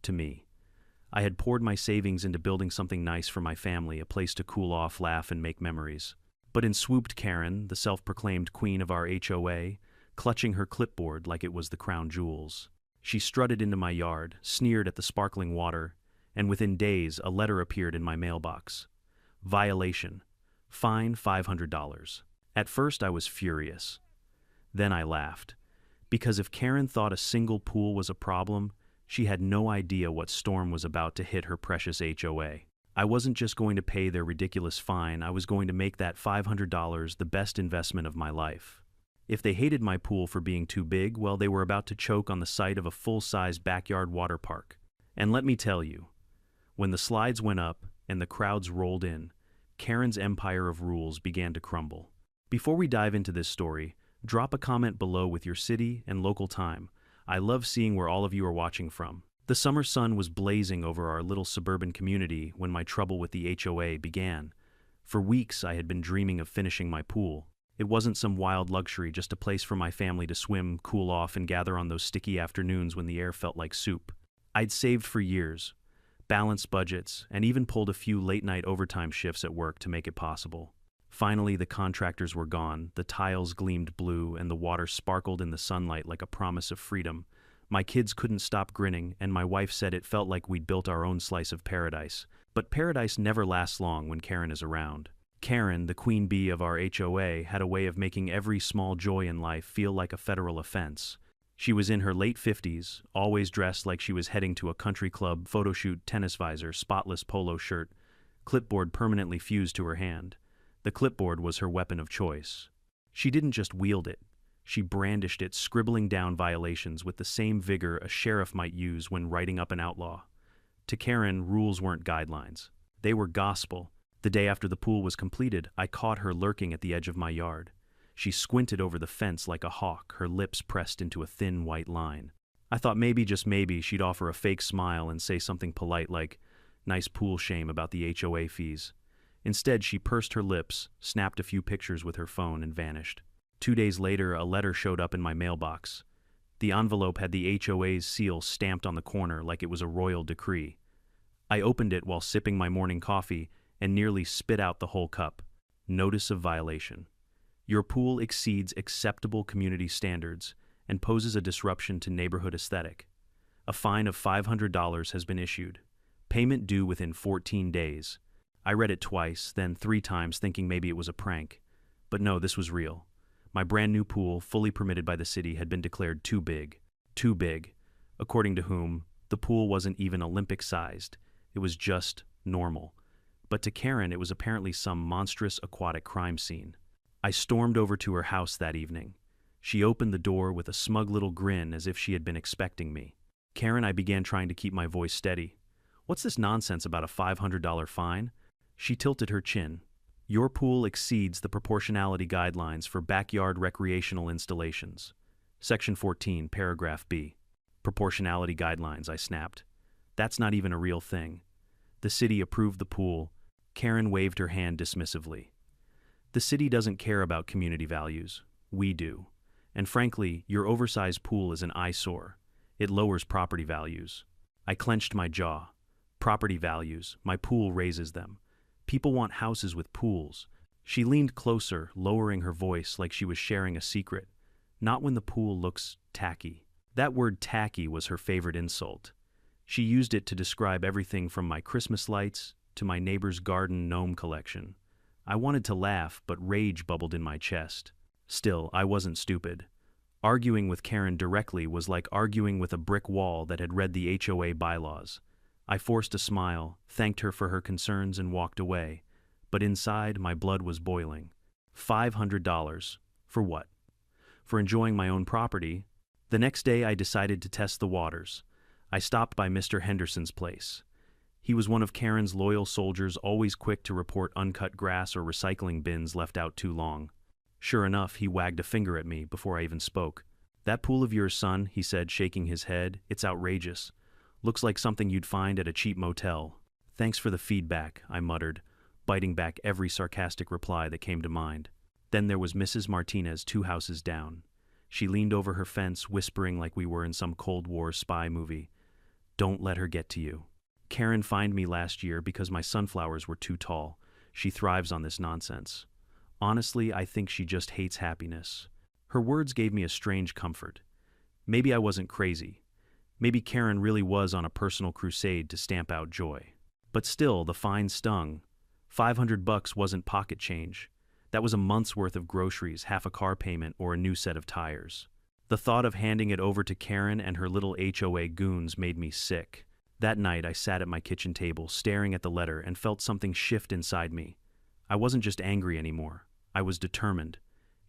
to me. I had poured my savings into building something nice for my family, a place to cool off, laugh, and make memories. But in swooped Karen, the self-proclaimed queen of our HOA, clutching her clipboard like it was the crown jewels. She strutted into my yard, sneered at the sparkling water, and within days a letter appeared in my mailbox. Violation. Fine $500. At first I was furious. Then I laughed. Because if Karen thought a single pool was a problem, she had no idea what storm was about to hit her precious HOA. I wasn't just going to pay their ridiculous fine, I was going to make that $500 the best investment of my life. If they hated my pool for being too big, well, they were about to choke on the sight of a full-sized backyard water park. And let me tell you, when the slides went up and the crowds rolled in, Karen's empire of rules began to crumble. Before we dive into this story, drop a comment below with your city and local time. I love seeing where all of you are watching from. The summer sun was blazing over our little suburban community when my trouble with the HOA began. For weeks I had been dreaming of finishing my pool. It wasn't some wild luxury, just a place for my family to swim, cool off, and gather on those sticky afternoons when the air felt like soup. I'd saved for years, balanced budgets, and even pulled a few late-night overtime shifts at work to make it possible. Finally, the contractors were gone, the tiles gleamed blue, and the water sparkled in the sunlight like a promise of freedom. My kids couldn't stop grinning, and my wife said it felt like we'd built our own slice of paradise. But paradise never lasts long when Karen is around. Karen, the queen bee of our HOA, had a way of making every small joy in life feel like a federal offense. She was in her late 50s, always dressed like she was heading to a country club, photo shoot, tennis visor, spotless polo shirt, clipboard permanently fused to her hand. The clipboard was her weapon of choice. She didn't just wield it. She brandished it, scribbling down violations with the same vigor a sheriff might use when writing up an outlaw. To Karen, rules weren't guidelines. They were gospel. The day after the pool was completed, I caught her lurking at the edge of my yard. She squinted over the fence like a hawk, her lips pressed into a thin white line. I thought maybe, just maybe, she'd offer a fake smile and say something polite like, "Nice pool, shame about the HOA fees." Instead, she pursed her lips, snapped a few pictures with her phone, and vanished. 2 days later, a letter showed up in my mailbox. The envelope had the HOA's seal stamped on the corner like it was a royal decree. I opened it while sipping my morning coffee and nearly spit out the whole cup. Notice of violation. Your pool exceeds acceptable community standards and poses a disruption to neighborhood aesthetic. A fine of $500 has been issued. Payment due within 14 days. I read it twice, then 3 times, thinking maybe it was a prank. But no, this was real. My brand new pool, fully permitted by the city, had been declared too big. Too big. According to whom, the pool wasn't even Olympic-sized. It was just normal. But to Karen, it was apparently some monstrous aquatic crime scene. I stormed over to her house that evening. She opened the door with a smug little grin as if she had been expecting me. "Karen," I began, trying to keep my voice steady. "What's this nonsense about a $500 fine?" She tilted her chin. "Your pool exceeds the proportionality guidelines for backyard recreational installations. Section 14, paragraph B. Proportionality guidelines," I snapped. "That's not even a real thing. The city approved the pool." Karen waved her hand dismissively. "The city doesn't care about community values. We do. And frankly, your oversized pool is an eyesore. It lowers property values." I clenched my jaw. Property values. My pool raises them. People want houses with pools. She leaned closer, lowering her voice like she was sharing a secret. "Not when the pool looks tacky." That word tacky was her favorite insult. She used it to describe everything from my Christmas lights to my neighbor's garden gnome collection. I wanted to laugh, but rage bubbled in my chest. Still, I wasn't stupid. Arguing with Karen directly was like arguing with a brick wall that had read the HOA bylaws. I forced a smile, thanked her for her concerns, and walked away. But inside, my blood was boiling. $500. For what? For enjoying my own property? The next day, I decided to test the waters. I stopped by Mr. Henderson's place. He was one of Karen's loyal soldiers, always quick to report uncut grass or recycling bins left out too long. Sure enough, he wagged a finger at me before I even spoke. "That pool of yours, son," he said, shaking his head, "it's outrageous. Looks like something you'd find at a cheap motel." "Thanks for the feedback," I muttered, biting back every sarcastic reply that came to mind. Then there was Mrs. Martinez, 2 houses down. She leaned over her fence, whispering like we were in some Cold War spy movie. Don't let her get to you. Karen fined me last year because my sunflowers were too tall. She thrives on this nonsense. Honestly, I think she just hates happiness. Her words gave me a strange comfort. Maybe I wasn't crazy. Maybe Karen really was on a personal crusade to stamp out joy. But still, the fine stung. $500 wasn't pocket change. That was a month's worth of groceries, half a car payment, or a new set of tires. The thought of handing it over to Karen and her little HOA goons made me sick. That night, I sat at my kitchen table, staring at the letter, and felt something shift inside me. I wasn't just angry anymore. I was determined.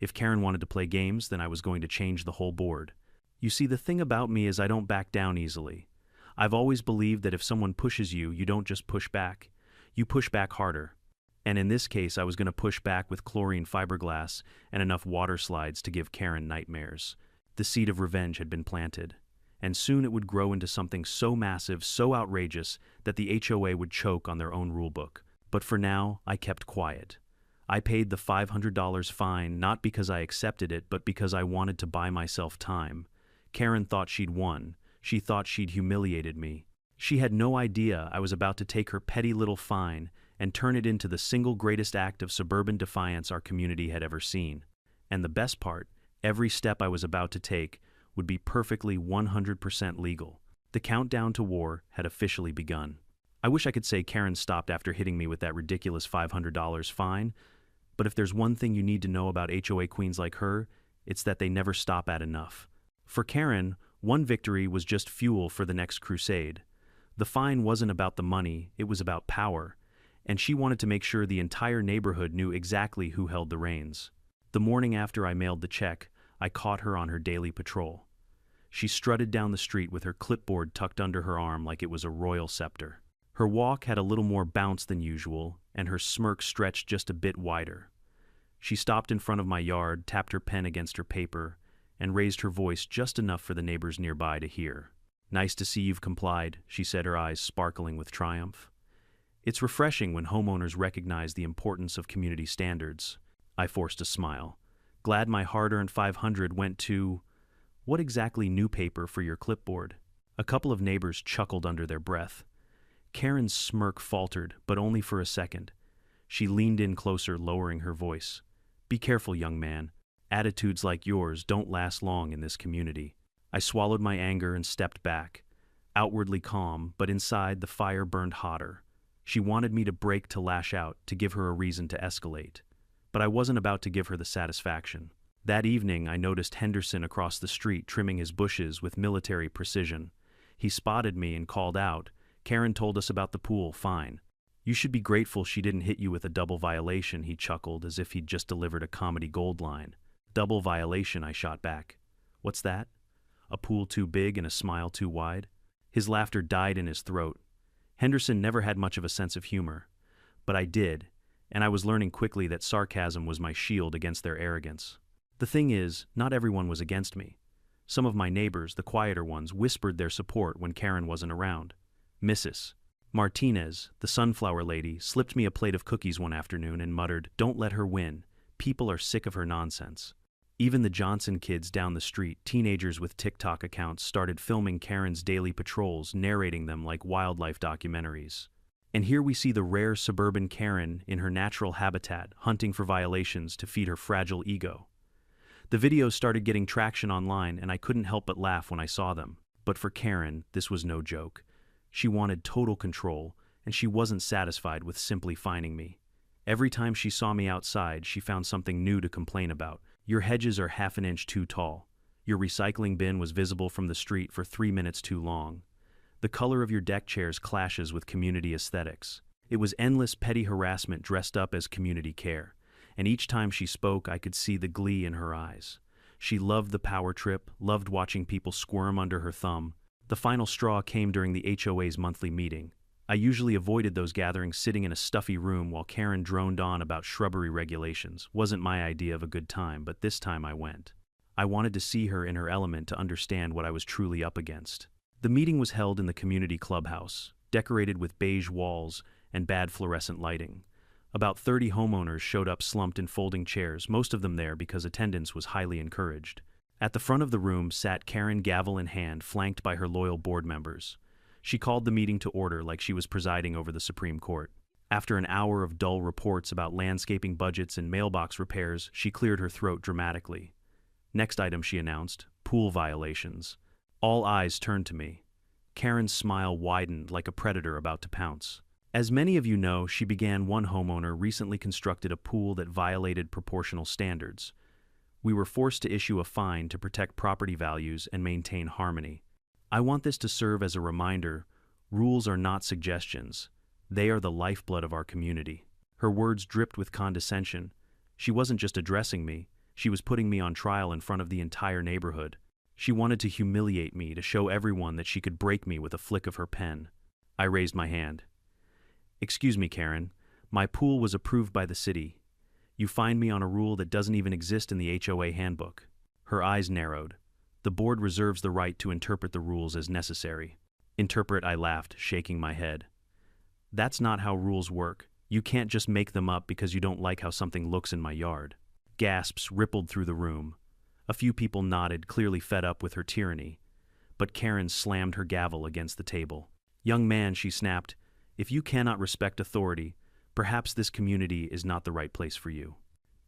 If Karen wanted to play games, then I was going to change the whole board. You see, the thing about me is I don't back down easily. I've always believed that if someone pushes you, you don't just push back. You push back harder. And in this case, I was going to push back with chlorine fiberglass and enough water slides to give Karen nightmares. The seed of revenge had been planted, and soon it would grow into something so massive, so outrageous, that the HOA would choke on their own rulebook. But for now, I kept quiet. I paid the $500 fine not because I accepted it, but because I wanted to buy myself time. Karen thought she'd won. She thought she'd humiliated me. She had no idea I was about to take her petty little fine and turn it into the single greatest act of suburban defiance our community had ever seen. And the best part, every step I was about to take would be perfectly 100% legal. The countdown to war had officially begun. I wish I could say Karen stopped after hitting me with that ridiculous $500 fine, but if there's one thing you need to know about HOA queens like her, it's that they never stop at enough. For Karen, one victory was just fuel for the next crusade. The fine wasn't about the money, it was about power, and she wanted to make sure the entire neighborhood knew exactly who held the reins. The morning after I mailed the check, I caught her on her daily patrol. She strutted down the street with her clipboard tucked under her arm like it was a royal scepter. Her walk had a little more bounce than usual, and her smirk stretched just a bit wider. She stopped in front of my yard, tapped her pen against her paper, and raised her voice just enough for the neighbors nearby to hear. "Nice to see you've complied," she said, her eyes sparkling with triumph. It's refreshing when homeowners recognize the importance of community standards. I forced a smile. Glad my hard-earned $500 went to... What exactly new paper for your clipboard? A couple of neighbors chuckled under their breath. Karen's smirk faltered, but only for a second. She leaned in closer, lowering her voice. "Be careful, young man. Attitudes like yours don't last long in this community." I swallowed my anger and stepped back. Outwardly calm, but inside the fire burned hotter. She wanted me to break, to lash out, to give her a reason to escalate. But I wasn't about to give her the satisfaction. That evening, I noticed Henderson across the street trimming his bushes with military precision. He spotted me and called out, "Karen told us about the pool, fine." "You should be grateful she didn't hit you with a double violation," he chuckled as if he'd just delivered a comedy gold line. "Double violation," I shot back. "What's that? A pool too big and a smile too wide?" His laughter died in his throat. Henderson never had much of a sense of humor. But I did, and I was learning quickly that sarcasm was my shield against their arrogance. The thing is, not everyone was against me. Some of my neighbors, the quieter ones, whispered their support when Karen wasn't around. Mrs. Martinez, the sunflower lady, slipped me a plate of cookies one afternoon and muttered, "Don't let her win. People are sick of her nonsense." Even the Johnson kids down the street, teenagers with TikTok accounts, started filming Karen's daily patrols, narrating them like wildlife documentaries. And here we see the rare suburban Karen in her natural habitat, hunting for violations to feed her fragile ego. The videos started getting traction online, and I couldn't help but laugh when I saw them. But for Karen, this was no joke. She wanted total control, and she wasn't satisfied with simply fining me. Every time she saw me outside, she found something new to complain about. "Your hedges are half an inch too tall. Your recycling bin was visible from the street for 3 minutes too long. The color of your deck chairs clashes with community aesthetics." It was endless petty harassment dressed up as community care. And each time she spoke, I could see the glee in her eyes. She loved the power trip, loved watching people squirm under her thumb. The final straw came during the HOA's monthly meeting. I usually avoided those gatherings, sitting in a stuffy room while Karen droned on about shrubbery regulations. Wasn't my idea of a good time, but this time I went. I wanted to see her in her element to understand what I was truly up against. The meeting was held in the community clubhouse, decorated with beige walls and bad fluorescent lighting. About 30 homeowners showed up slumped in folding chairs, most of them there because attendance was highly encouraged. At the front of the room sat Karen, gavel in hand, flanked by her loyal board members. She called the meeting to order like she was presiding over the Supreme Court. After an hour of dull reports about landscaping budgets and mailbox repairs, she cleared her throat dramatically. Next item, she announced, pool violations. All eyes turned to me. Karen's smile widened like a predator about to pounce. As many of you know, she began one homeowner recently constructed a pool that violated proportional standards. We were forced to issue a fine to protect property values and maintain harmony. I want this to serve as a reminder, rules are not suggestions. They are the lifeblood of our community. Her words dripped with condescension. She wasn't just addressing me, she was putting me on trial in front of the entire neighborhood. She wanted to humiliate me, to show everyone that she could break me with a flick of her pen. I raised my hand. Excuse me, Karen. My pool was approved by the city. You fined me on a rule that doesn't even exist in the HOA handbook. Her eyes narrowed. The board reserves the right to interpret the rules as necessary. Interpret, I laughed, shaking my head. That's not how rules work. You can't just make them up because you don't like how something looks in my yard. Gasps rippled through the room. A few people nodded, clearly fed up with her tyranny. But Karen slammed her gavel against the table. Young man, she snapped, if you cannot respect authority, perhaps this community is not the right place for you.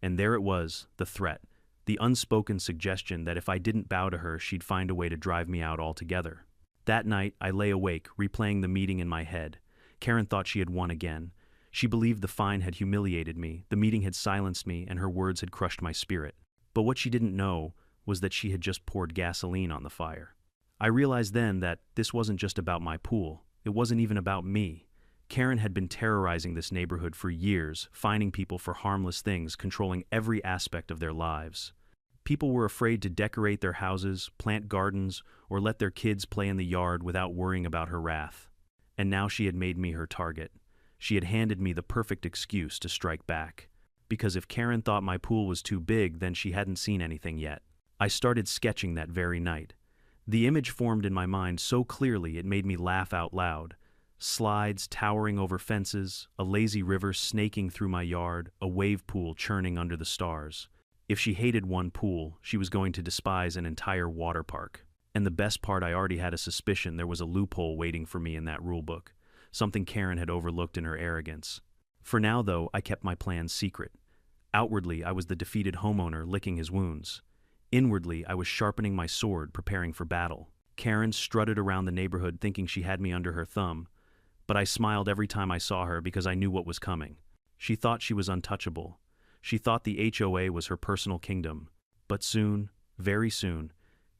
And there it was, the threat, the unspoken suggestion that if I didn't bow to her, she'd find a way to drive me out altogether. That night, I lay awake, replaying the meeting in my head. Karen thought she had won again. She believed the fine had humiliated me, the meeting had silenced me, and her words had crushed my spirit. But what she didn't know was that she had just poured gasoline on the fire. I realized then that this wasn't just about my pool. It wasn't even about me. Karen had been terrorizing this neighborhood for years, fining people for harmless things, controlling every aspect of their lives. People were afraid to decorate their houses, plant gardens, or let their kids play in the yard without worrying about her wrath. And now she had made me her target. She had handed me the perfect excuse to strike back. Because if Karen thought my pool was too big, then she hadn't seen anything yet. I started sketching that very night. The image formed in my mind so clearly it made me laugh out loud. Slides towering over fences, a lazy river snaking through my yard, a wave pool churning under the stars. If she hated one pool, she was going to despise an entire water park. And the best part, I already had a suspicion there was a loophole waiting for me in that rulebook, something Karen had overlooked in her arrogance. For now, though, I kept my plans secret. Outwardly, I was the defeated homeowner licking his wounds. Inwardly, I was sharpening my sword, preparing for battle. Karen strutted around the neighborhood thinking she had me under her thumb, but I smiled every time I saw her because I knew what was coming. She thought she was untouchable. She thought the HOA was her personal kingdom. But soon, very soon,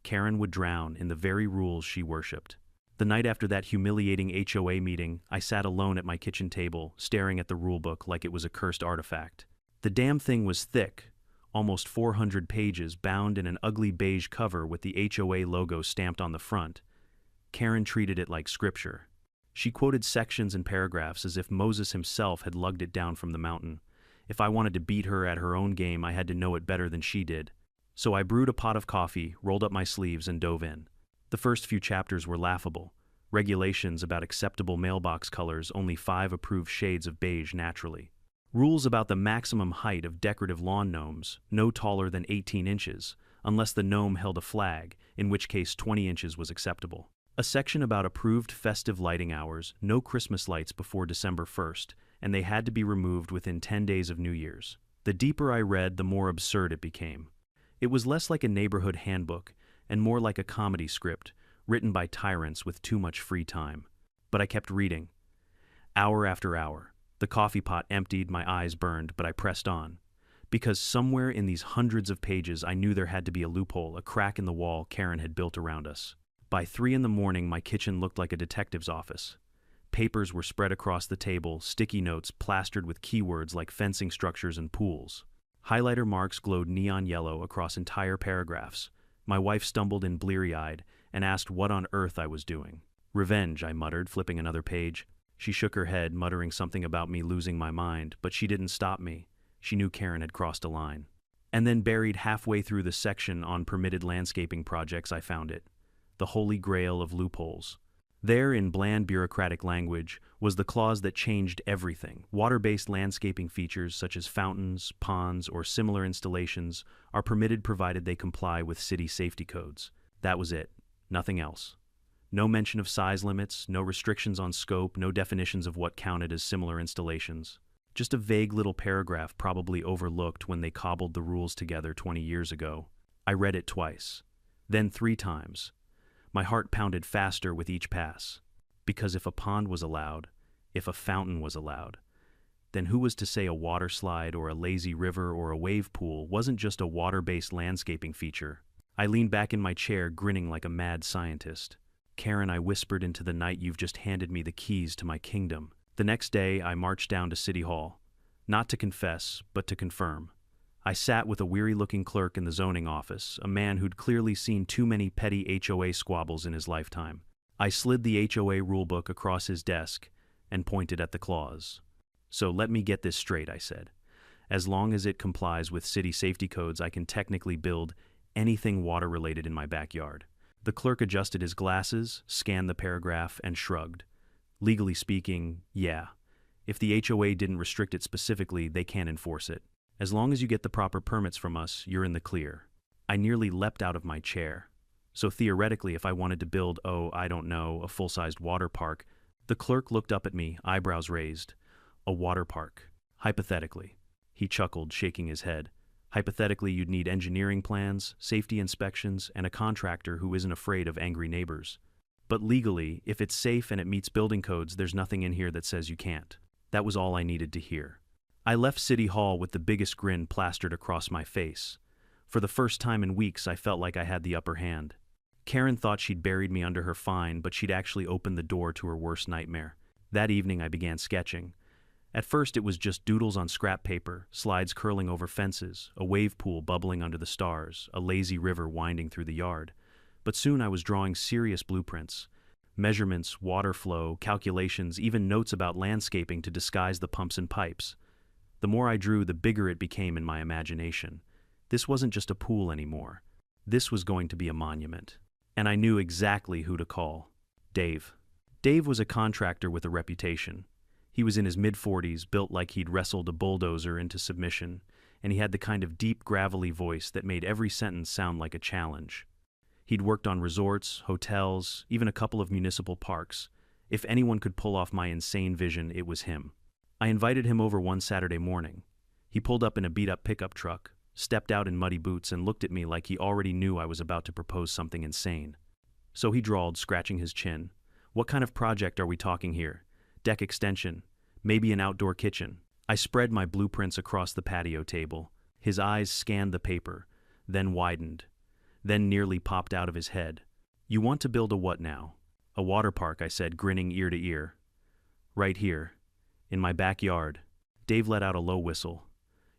Karen would drown in the very rules she worshipped. The night after that humiliating HOA meeting, I sat alone at my kitchen table, staring at the rulebook like it was a cursed artifact. The damn thing was thick, almost 400 pages, bound in an ugly beige cover with the HOA logo stamped on the front. Karen treated it like scripture. She quoted sections and paragraphs as if Moses himself had lugged it down from the mountain. If I wanted to beat her at her own game, I had to know it better than she did. So I brewed a pot of coffee, rolled up my sleeves, and dove in. The first few chapters were laughable. Regulations about acceptable mailbox colors, only 5 approved shades of beige naturally. Rules about the maximum height of decorative lawn gnomes, no taller than 18 inches, unless the gnome held a flag, in which case 20 inches was acceptable. A section about approved festive lighting hours, no Christmas lights before December 1st, and they had to be removed within 10 days of New Year's. The deeper I read, the more absurd it became. It was less like a neighborhood handbook, and more like a comedy script, written by tyrants with too much free time. But I kept reading. Hour after hour. The coffee pot emptied, my eyes burned, but I pressed on. Because somewhere in these hundreds of pages I knew there had to be a loophole, a crack in the wall Karen had built around us. By 3 in the morning, my kitchen looked like a detective's office. Papers were spread across the table, sticky notes plastered with keywords like fencing structures and pools. Highlighter marks glowed neon yellow across entire paragraphs. My wife stumbled in bleary-eyed and asked what on earth I was doing. Revenge, I muttered, flipping another page. She shook her head, muttering something about me losing my mind, but she didn't stop me. She knew Karen had crossed a line. And then buried halfway through the section on permitted landscaping projects, I found it. The holy grail of loopholes. There, in bland bureaucratic language, was the clause that changed everything. Water-based landscaping features such as fountains, ponds, or similar installations are permitted provided they comply with city safety codes. That was it. Nothing else. No mention of size limits, no restrictions on scope, no definitions of what counted as similar installations. Just a vague little paragraph probably overlooked when they cobbled the rules together 20 years ago. I read it twice, then 3 times. My heart pounded faster with each pass. Because if a pond was allowed, if a fountain was allowed, then who was to say a water slide or a lazy river or a wave pool wasn't just a water-based landscaping feature? I leaned back in my chair, grinning like a mad scientist. Karen, I whispered into the night, you've just handed me the keys to my kingdom. The next day, I marched down to City Hall. Not to confess, but to confirm. I sat with a weary-looking clerk in the zoning office, a man who'd clearly seen too many petty HOA squabbles in his lifetime. I slid the HOA rulebook across his desk and pointed at the clause. So let me get this straight, I said. As long as it complies with city safety codes, I can technically build anything water-related in my backyard. The clerk adjusted his glasses, scanned the paragraph, and shrugged. Legally speaking, yeah. If the HOA didn't restrict it specifically, they can't enforce it. As long as you get the proper permits from us, you're in the clear. I nearly leapt out of my chair. So theoretically, if I wanted to build, I don't know, a full-sized water park, the clerk looked up at me, eyebrows raised. A water park. Hypothetically. He chuckled, shaking his head. Hypothetically, you'd need engineering plans, safety inspections, and a contractor who isn't afraid of angry neighbors. But legally, if it's safe and it meets building codes, there's nothing in here that says you can't. That was all I needed to hear. I left City Hall with the biggest grin plastered across my face. For the first time in weeks, I felt like I had the upper hand. Karen thought she'd buried me under her fine, but she'd actually opened the door to her worst nightmare. That evening, I began sketching. At first, it was just doodles on scrap paper, slides curling over fences, a wave pool bubbling under the stars, a lazy river winding through the yard. But soon I was drawing serious blueprints. Measurements, water flow, calculations, even notes about landscaping to disguise the pumps and pipes. The more I drew, the bigger it became in my imagination. This wasn't just a pool anymore. This was going to be a monument. And I knew exactly who to call. Dave. Dave was a contractor with a reputation. He was in his mid-40s, built like he'd wrestled a bulldozer into submission, and he had the kind of deep, gravelly voice that made every sentence sound like a challenge. He'd worked on resorts, hotels, even a couple of municipal parks. If anyone could pull off my insane vision, it was him. I invited him over one Saturday morning. He pulled up in a beat-up pickup truck, stepped out in muddy boots, and looked at me like he already knew I was about to propose something insane. So he drawled, scratching his chin. "What kind of project are we talking here? Deck extension, maybe an outdoor kitchen." I spread my blueprints across the patio table. His eyes scanned the paper, then widened, then nearly popped out of his head. "You want to build a what now?" "A water park," I said, grinning ear to ear. "Right here, in my backyard." Dave let out a low whistle.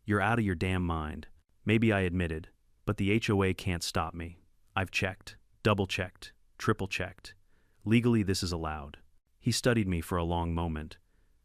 "You're out of your damn mind." Maybe, I admitted, but the HOA can't stop me. I've checked, double-checked, triple-checked. Legally, this is allowed. He studied me for a long moment.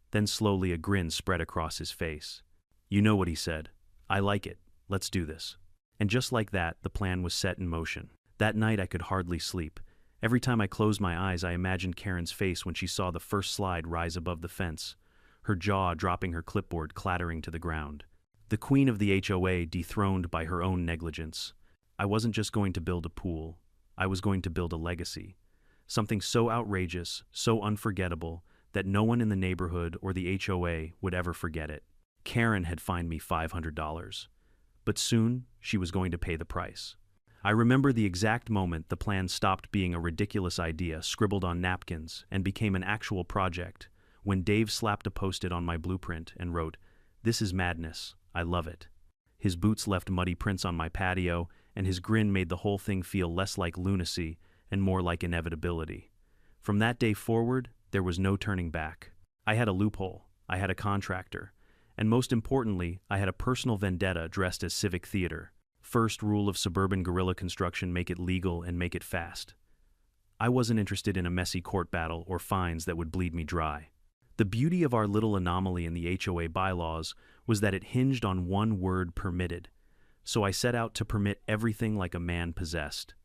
Then slowly a grin spread across his face. "You know what," he said. "I like it. Let's do this." And just like that, the plan was set in motion. That night I could hardly sleep. Every time I closed my eyes, I imagined Karen's face when she saw the first slide rise above the fence, her jaw dropping, her clipboard clattering to the ground. The queen of the HOA dethroned by her own negligence. I wasn't just going to build a pool. I was going to build a legacy. Something so outrageous, so unforgettable, that no one in the neighborhood or the HOA would ever forget it. Karen had fined me $500. But soon, she was going to pay the price. I remember the exact moment the plan stopped being a ridiculous idea scribbled on napkins and became an actual project, when Dave slapped a post-it on my blueprint and wrote, "This is madness. I love it." His boots left muddy prints on my patio, and his grin made the whole thing feel less like lunacy and more like inevitability. From that day forward, there was no turning back. I had a loophole, I had a contractor, and most importantly, I had a personal vendetta dressed as civic theater. First rule of suburban guerrilla construction: make it legal and make it fast. I wasn't interested in a messy court battle or fines that would bleed me dry. The beauty of our little anomaly in the HOA bylaws was that it hinged on one word: permitted. So I set out to permit everything like a man possessed.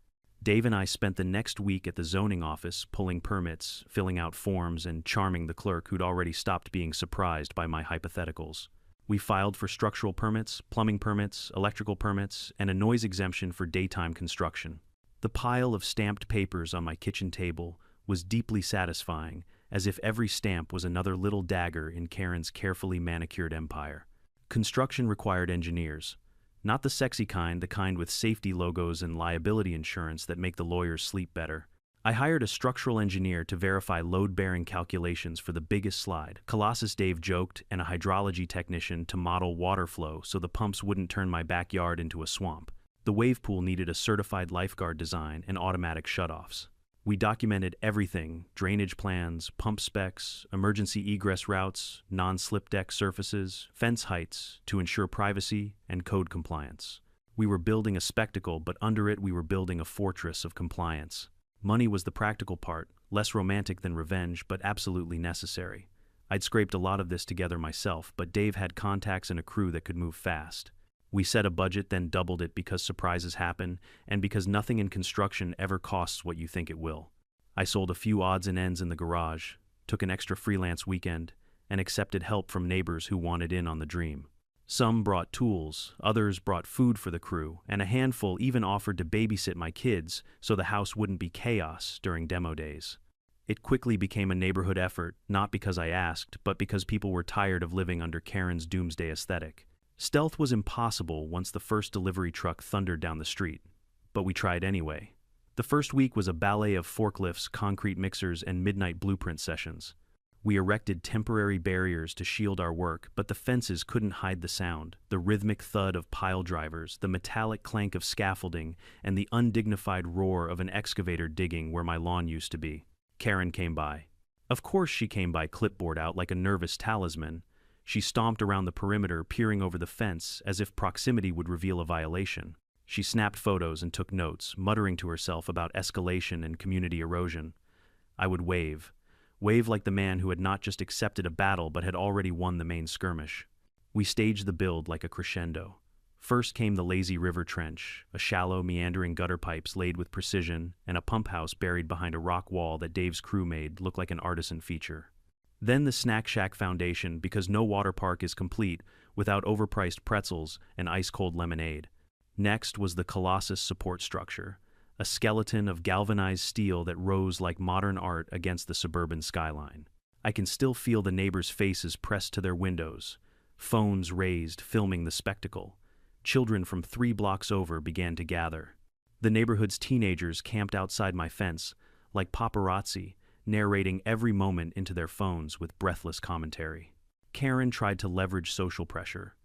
Dave and I spent the next week at the zoning office pulling permits, filling out forms, and charming the clerk who'd already stopped being surprised by my hypotheticals. We filed for structural permits, plumbing permits, electrical permits, and a noise exemption for daytime construction. The pile of stamped papers on my kitchen table was deeply satisfying, as if every stamp was another little dagger in Karen's carefully manicured empire. Construction required engineers. Not the sexy kind, the kind with safety logos and liability insurance that make the lawyers sleep better. I hired a structural engineer to verify load-bearing calculations for the biggest slide, Colossus Dave joked, and a hydrology technician to model water flow so the pumps wouldn't turn my backyard into a swamp. The wave pool needed a certified lifeguard design and automatic shutoffs. We documented everything: drainage plans, pump specs, emergency egress routes, non-slip deck surfaces, fence heights, to ensure privacy and code compliance. We were building a spectacle, but under it we were building a fortress of compliance. Money was the practical part, less romantic than revenge, but absolutely necessary. I'd scraped a lot of this together myself, but Dave had contacts and a crew that could move fast. We set a budget, then doubled it because surprises happen, and because nothing in construction ever costs what you think it will. I sold a few odds and ends in the garage, took an extra freelance weekend, and accepted help from neighbors who wanted in on the dream. Some brought tools, others brought food for the crew, and a handful even offered to babysit my kids so the house wouldn't be chaos during demo days. It quickly became a neighborhood effort, not because I asked, but because people were tired of living under Karen's doomsday aesthetic. Stealth was impossible once the first delivery truck thundered down the street, but we tried anyway. The first week was a ballet of forklifts, concrete mixers, and midnight blueprint sessions. We erected temporary barriers to shield our work, but the fences couldn't hide the sound, the rhythmic thud of pile drivers, the metallic clank of scaffolding, and the undignified roar of an excavator digging where my lawn used to be. Karen came by. Of course she came by, clipboard out like a nervous talisman. She stomped around the perimeter, peering over the fence as if proximity would reveal a violation. She snapped photos and took notes, muttering to herself about escalation and community erosion. I would wave like the man who had not just accepted a battle but had already won the main skirmish. We staged the build like a crescendo. First came the lazy river trench, a shallow, meandering gutter pipes laid with precision, and a pump house buried behind a rock wall that Dave's crew made look like an artisan feature. Then the snack shack foundation, because no water park is complete without overpriced pretzels and ice-cold lemonade. Next was the Colossus support structure, a skeleton of galvanized steel that rose like modern art against the suburban skyline. I can still feel the neighbors' faces pressed to their windows, phones raised, filming the spectacle. Children from 3 blocks over began to gather. The neighborhood's teenagers camped outside my fence, like paparazzi, narrating every moment into their phones with breathless commentary. Karen tried to leverage social pressure.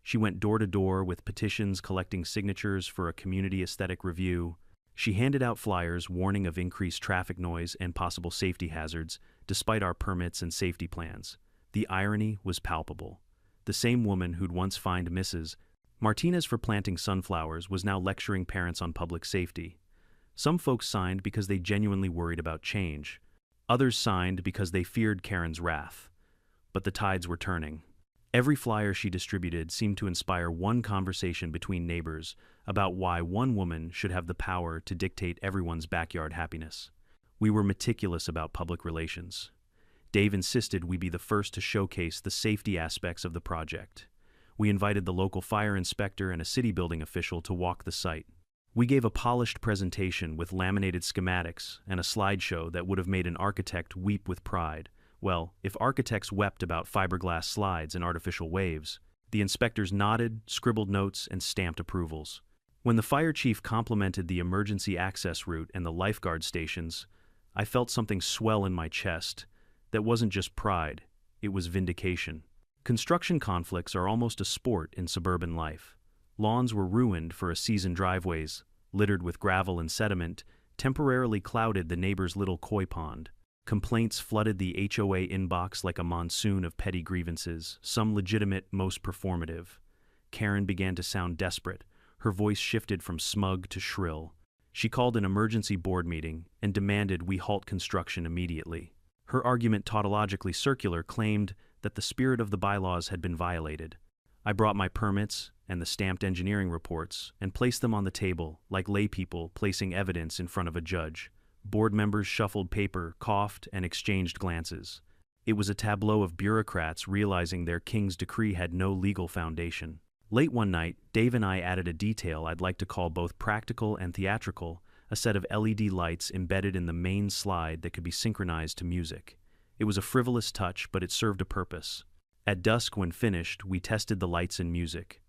She went door to door with petitions collecting signatures for a community aesthetic review. She handed out flyers warning of increased traffic noise and possible safety hazards, despite our permits and safety plans. The irony was palpable. The same woman who'd once fined Mrs. Martinez for planting sunflowers was now lecturing parents on public safety. Some folks signed because they genuinely worried about change. Others signed because they feared Karen's wrath. But the tides were turning. Every flyer she distributed seemed to inspire one conversation between neighbors about why one woman should have the power to dictate everyone's backyard happiness. We were meticulous about public relations. Dave insisted we be the first to showcase the safety aspects of the project. We invited the local fire inspector and a city building official to walk the site. We gave a polished presentation with laminated schematics and a slideshow that would have made an architect weep with pride. Well, if architects wept about fiberglass slides and artificial waves, the inspectors nodded, scribbled notes, and stamped approvals. When the fire chief complimented the emergency access route and the lifeguard stations, I felt something swell in my chest. That wasn't just pride, it was vindication. Construction conflicts are almost a sport in suburban life. Lawns were ruined for a season, driveways, littered with gravel and sediment, temporarily clouded the neighbor's little koi pond. Complaints flooded the HOA inbox like a monsoon of petty grievances, some legitimate, most performative. Karen began to sound desperate. Her voice shifted from smug to shrill. She called an emergency board meeting and demanded we halt construction immediately. Her argument, tautologically circular, claimed that the spirit of the bylaws had been violated. I brought my permits and the stamped engineering reports and placed them on the table like laypeople placing evidence in front of a judge. Board members shuffled paper, coughed, and exchanged glances. It was a tableau of bureaucrats realizing their king's decree had no legal foundation. Late one night, Dave and I added a detail I'd like to call both practical and theatrical, a set of LED lights embedded in the main slide that could be synchronized to music. It was a frivolous touch, but it served a purpose. At dusk, when finished, we tested the lights and music.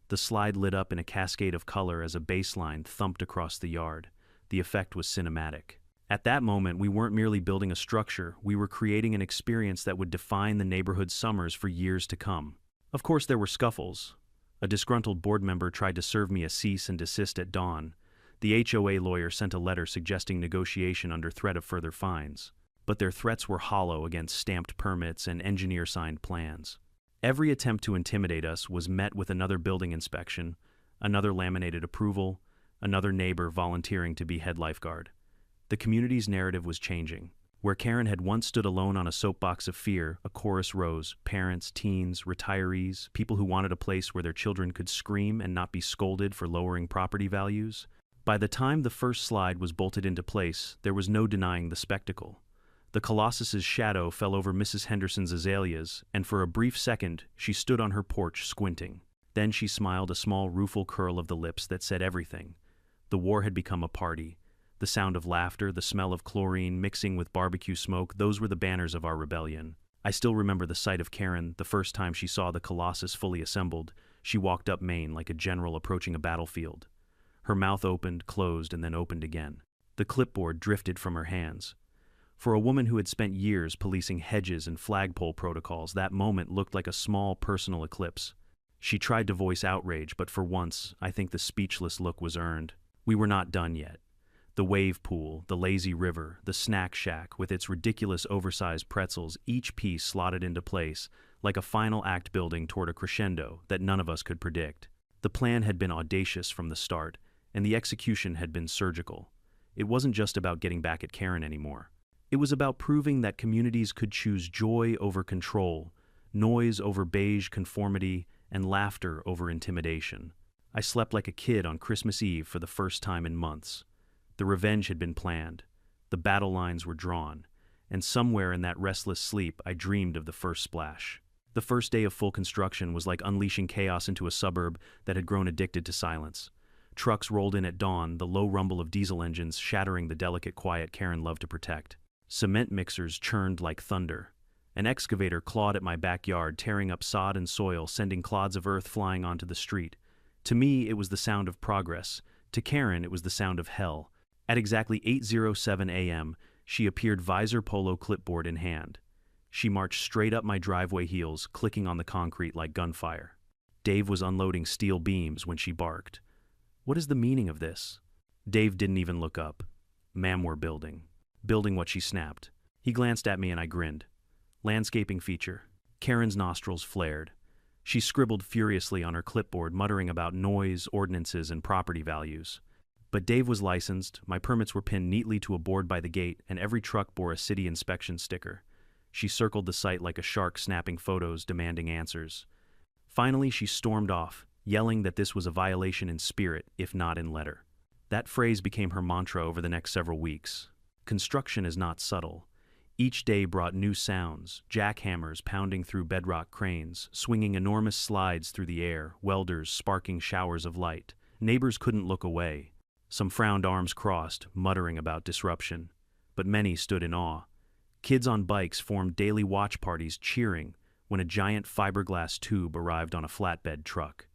The slide lit up in a cascade of color as a bass line thumped across the yard. The effect was cinematic. At that moment, we weren't merely building a structure, we were creating an experience that would define the neighborhood's summers for years to come. Of course, there were scuffles. A disgruntled board member tried to serve me a cease and desist at dawn. The HOA lawyer sent a letter suggesting negotiation under threat of further fines. But their threats were hollow against stamped permits and engineer-signed plans. Every attempt to intimidate us was met with another building inspection, another laminated approval, another neighbor volunteering to be head lifeguard. The community's narrative was changing. Where Karen had once stood alone on a soapbox of fear, a chorus rose: parents, teens, retirees, people who wanted a place where their children could scream and not be scolded for lowering property values. By the time the first slide was bolted into place, there was no denying the spectacle. The Colossus's shadow fell over Mrs. Henderson's azaleas, and for a brief second she stood on her porch squinting. Then she smiled, a small rueful curl of the lips that said everything. The war had become a party. The sound of laughter, the smell of chlorine mixing with barbecue smoke, those were the banners of our rebellion. I still remember the sight of Karen the first time she saw the Colossus fully assembled. She walked up Main like a general approaching a battlefield. Her mouth opened, closed, and then opened again. The clipboard drifted from her hands. For a woman who had spent years policing hedges and flagpole protocols, that moment looked like a small personal eclipse. She tried to voice outrage, but for once, I think the speechless look was earned. We were not done yet. The wave pool, the lazy river, the snack shack with its ridiculous oversized pretzels, each piece slotted into place, like a final act building toward a crescendo that none of us could predict. The plan had been audacious from the start, and the execution had been surgical. It wasn't just about getting back at Karen anymore. It was about proving that communities could choose joy over control, noise over beige conformity, and laughter over intimidation. I slept like a kid on Christmas Eve for the first time in months. The revenge had been planned. The battle lines were drawn. And somewhere in that restless sleep, I dreamed of the first splash. The first day of full construction was like unleashing chaos into a suburb that had grown addicted to silence. Trucks rolled in at dawn, the low rumble of diesel engines shattering the delicate quiet Karen loved to protect. Cement mixers churned like thunder. An excavator clawed at my backyard, tearing up sod and soil, sending clods of earth flying onto the street. To me, it was the sound of progress. To Karen, it was the sound of hell. At exactly 8:07 a.m., she appeared, visor polo clipboard in hand. She marched straight up my driveway heels, clicking on the concrete like gunfire. Dave was unloading steel beams when she barked. What is the meaning of this? Dave didn't even look up. Ma'am, we're building. Building what she snapped. He glanced at me and I grinned. Landscaping feature. Karen's nostrils flared. She scribbled furiously on her clipboard, muttering about noise, ordinances, and property values. But Dave was licensed, my permits were pinned neatly to a board by the gate, and every truck bore a city inspection sticker. She circled the site like a shark, snapping photos, demanding answers. Finally, she stormed off, yelling that this was a violation in spirit, if not in letter. That phrase became her mantra over the next several weeks. Construction is not subtle. Each day brought new sounds, jackhammers pounding through bedrock cranes, swinging enormous slides through the air, welders sparking showers of light. Neighbors couldn't look away. Some frowned, arms crossed, muttering about disruption. But many stood in awe. Kids on bikes formed daily watch parties, cheering when a giant fiberglass tube arrived on a flatbed truck.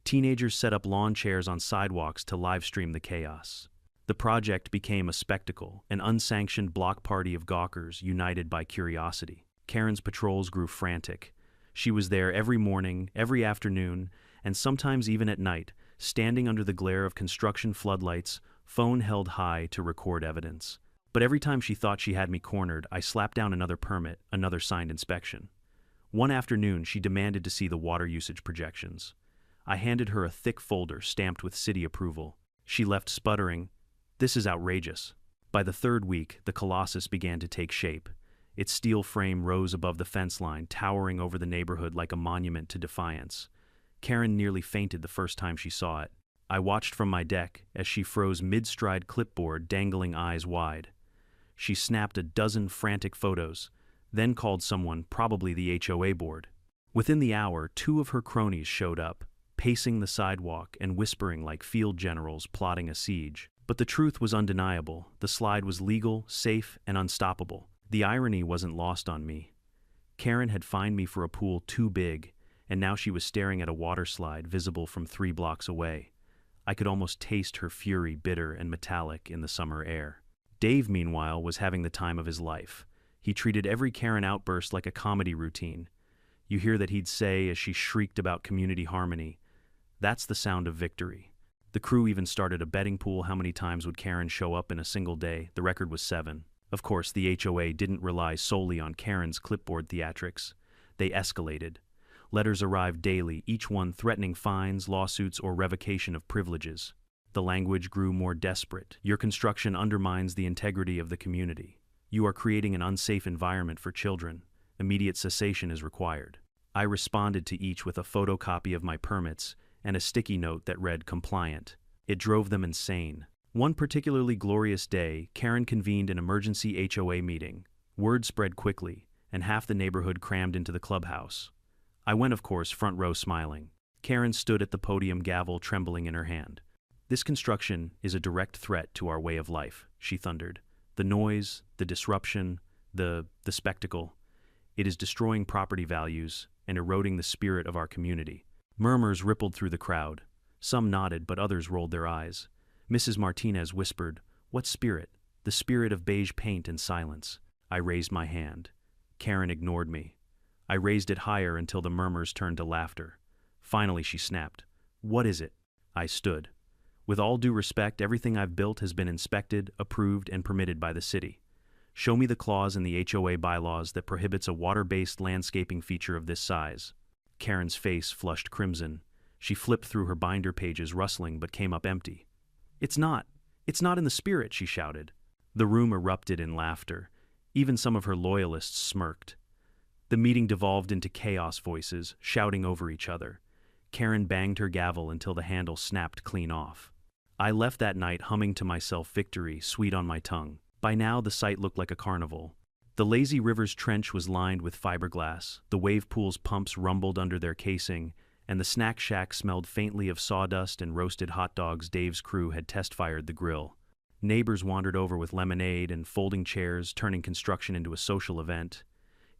Teenagers set up lawn chairs on sidewalks to livestream the chaos. The project became a spectacle, an unsanctioned block party of gawkers united by curiosity. Karen's patrols grew frantic. She was there every morning, every afternoon, and sometimes even at night, standing under the glare of construction floodlights, phone held high to record evidence. But every time she thought she had me cornered, I slapped down another permit, another signed inspection. One afternoon, she demanded to see the water usage projections. I handed her a thick folder stamped with city approval. She left sputtering, "This is outrageous." By the third week, the Colossus began to take shape. Its steel frame rose above the fence line, towering over the neighborhood like a monument to defiance. Karen nearly fainted the first time she saw it. I watched from my deck as she froze mid-stride clipboard, dangling eyes wide. She snapped a dozen frantic photos, then called someone, probably the HOA board. Within the hour, 2 of her cronies showed up, pacing the sidewalk and whispering like field generals plotting a siege. But the truth was undeniable. The slide was legal, safe, and unstoppable. The irony wasn't lost on me. Karen had fined me for a pool too big, and now she was staring at a water slide visible from 3 blocks away. I could almost taste her fury, bitter and metallic, in the summer air. Dave, meanwhile, was having the time of his life. He treated every Karen outburst like a comedy routine. You hear that he'd say as she shrieked about community harmony, "That's the sound of victory." The crew even started a betting pool. How many times would Karen show up in a single day? The record was 7. Of course, the HOA didn't rely solely on Karen's clipboard theatrics. They escalated. Letters arrived daily, each one threatening fines, lawsuits, or revocation of privileges. The language grew more desperate. "Your construction undermines the integrity of the community. You are creating an unsafe environment for children. Immediate cessation is required." I responded to each with a photocopy of my permits and a sticky note that read "compliant." It drove them insane. One particularly glorious day, Karen convened an emergency HOA meeting. Word spread quickly, and half the neighborhood crammed into the clubhouse. I went, of course, front row smiling. Karen stood at the podium, gavel trembling in her hand. "This construction is a direct threat to our way of life," she thundered. "The noise, the disruption, the spectacle. It is destroying property values and eroding the spirit of our community." Murmurs rippled through the crowd. Some nodded, but others rolled their eyes. Mrs. Martinez whispered, "What spirit?" "The spirit of beige paint and silence." I raised my hand. Karen ignored me. I raised it higher until the murmurs turned to laughter. Finally she snapped, "What is it?" I stood. "With all due respect, everything I've built has been inspected, approved, and permitted by the city. Show me the clause in the HOA bylaws that prohibits a water-based landscaping feature of this size." Karen's face flushed crimson. She flipped through her binder pages, rustling, but came up empty. It's not in the spirit," she shouted. The room erupted in laughter. Even some of her loyalists smirked. The meeting devolved into chaos, voices shouting over each other. Karen banged her gavel until the handle snapped clean off. I left that night humming to myself, victory sweet on my tongue. By now the site looked like a carnival. The lazy river's trench was lined with fiberglass, the wave pool's pumps rumbled under their casing, and the snack shack smelled faintly of sawdust and roasted hot dogs. Dave's crew had test-fired the grill. Neighbors wandered over with lemonade and folding chairs, turning construction into a social event.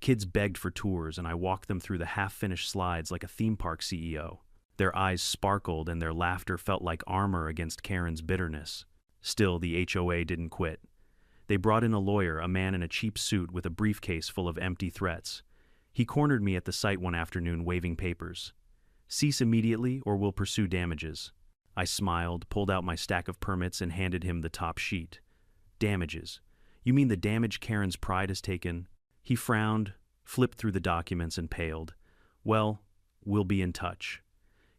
Kids begged for tours, and I walked them through the half-finished slides like a theme park CEO. Their eyes sparkled, and their laughter felt like armor against Karen's bitterness. Still, the HOA didn't quit. They brought in a lawyer, a man in a cheap suit with a briefcase full of empty threats. He cornered me at the site one afternoon, waving papers. "Cease immediately, or we'll pursue damages." I smiled, pulled out my stack of permits, and handed him the top sheet. "Damages? You mean the damage Karen's pride has taken?" He frowned, flipped through the documents, and paled. "Well, we'll be in touch."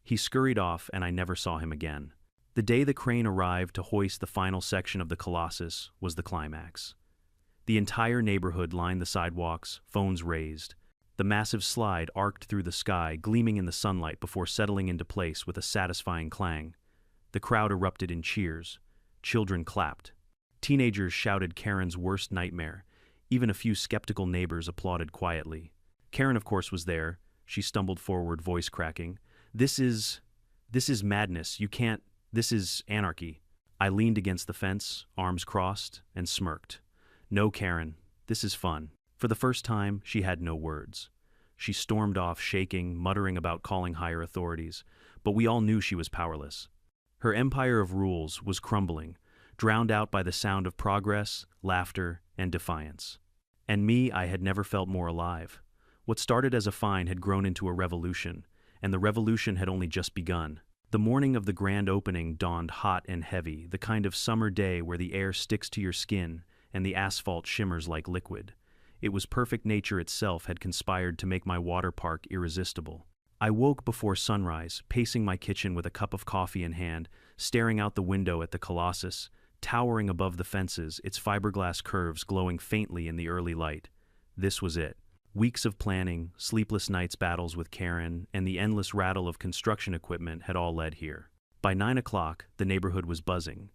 He scurried off, and I never saw him again. The day the crane arrived to hoist the final section of the Colossus was the climax. The entire neighborhood lined the sidewalks, phones raised. The massive slide arced through the sky, gleaming in the sunlight before settling into place with a satisfying clang. The crowd erupted in cheers. Children clapped. Teenagers shouted Karen's worst nightmare. Even a few skeptical neighbors applauded quietly. Karen, of course, was there. She stumbled forward, voice cracking. This is madness. You can't. This is anarchy." I leaned against the fence, arms crossed, and smirked. "No, Karen, this is fun." For the first time, she had no words. She stormed off, shaking, muttering about calling higher authorities, but we all knew she was powerless. Her empire of rules was crumbling, drowned out by the sound of progress, laughter, and defiance. And me, I had never felt more alive. What started as a fine had grown into a revolution, and the revolution had only just begun. The morning of the grand opening dawned hot and heavy, the kind of summer day where the air sticks to your skin and the asphalt shimmers like liquid. It was perfect. Nature itself had conspired to make my water park irresistible. I woke before sunrise, pacing my kitchen with a cup of coffee in hand, staring out the window at the Colossus, towering above the fences, its fiberglass curves glowing faintly in the early light. This was it. Weeks of planning, sleepless nights, battles with Karen, and the endless rattle of construction equipment had all led here. By 9 o'clock, the neighborhood was buzzing.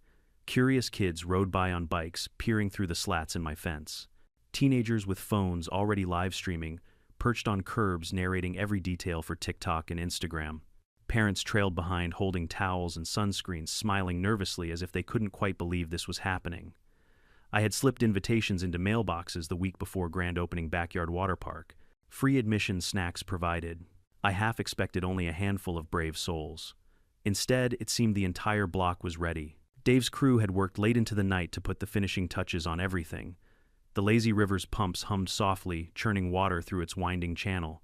Curious kids rode by on bikes, peering through the slats in my fence. Teenagers with phones already live streaming, perched on curbs narrating every detail for TikTok and Instagram. Parents trailed behind, holding towels and sunscreens, smiling nervously as if they couldn't quite believe this was happening. I had slipped invitations into mailboxes the week before grand opening backyard water park. Free admission, snacks provided. I half expected only a handful of brave souls. Instead, it seemed the entire block was ready. Dave's crew had worked late into the night to put the finishing touches on everything. The lazy river's pumps hummed softly, churning water through its winding channel.